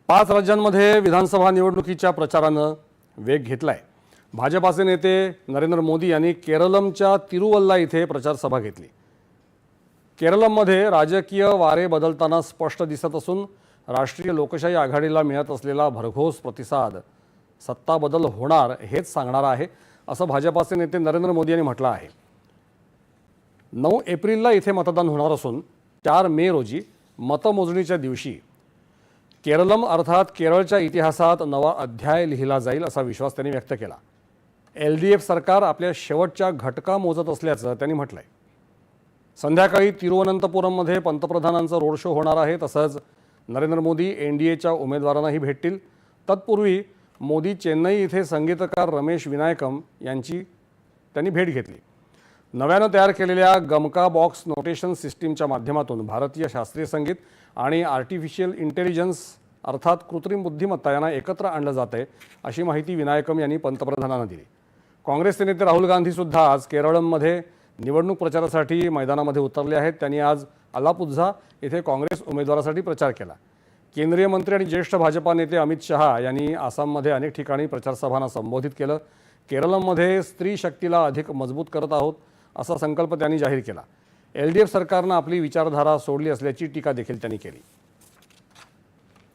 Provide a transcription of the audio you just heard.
5 राज्यांमध्ये विधानसभा निवडणुकीच्या प्रचारानं वेग घेतलाय। भाजपाचे नेते नरेंद्र मोदी यांनी केरळमच्या तिरुवल्ला इथे प्रचार सभा घेतली। केरळमध्ये राजकीय वारे बदलताना स्पष्ट दिसत असून राष्ट्रीय लोकशाही आघाडीला मिळत असलेला भरघोस प्रतिसाद सत्ता बदल होणार हेच सांगणार आहे, असं भाजपाचे नेते नरेंद्र मोदी यांनी म्हटलं आहे। 9 एप्रिलला इथे मतदान होणार असून 4 मे रोजी मतमोजणीच्या दिवशी केरळम अर्थात केरळच्या इतिहासात नवा अध्याय लिहिला जाईल असा विश्वास त्यांनी व्यक्त केला। LDF सरकार आपल्या शेवटच्या घटका मोजत असल्याचं त्यांनी म्हटलंय। संध्याकाळी तिरुवनंतपुरममध्ये पंतप्रधानांचा रोड शो होणार आहे। तसंच नरेंद्र मोदी NDAच्या उमेदवारांनाही भेटतील। तत्पूर्वी मोदी चेन्नई इथे संगीतकार रमेश विनायकम यांची त्यांनी भेट घेतली। नव्याने तयार केलेल्या गमका बॉक्स नोटेशन सिस्टीमच्या माध्यमातून भारतीय शास्त्रीय संगीत आणि आर्टिफिशियल इंटेलिजन्स अर्थात कृत्रिम बुद्धिमत्ता यांना एकत्र आणलं जाते, अशी माहिती विनायकम यांनी पंतप्रधानांना दिली। काँग्रेसचे नेते राहुल गांधी सुद्धा आज केरळमध्ये निवडणूक प्रचारासाठी मैदानामध्ये उतरले आहेत। त्यांनी आज अलापुझा येथे काँग्रेस उमेदवारासाठी प्रचार केला। केंद्रीय मंत्री आणि ज्येष्ठ भाजपा नेते अमित शहा यांनी आसाममध्ये अनेक ठिकाणी प्रचार सभांना संबोधित केलं। केरळमध्ये स्त्री शक्तीला अधिक मजबूत करत आहोत असा संकल्प त्यांनी जाहीर केला। LDF सरकारनं आपली विचारधारा सोडली असल्याची टीका देखील त्यांनी केली।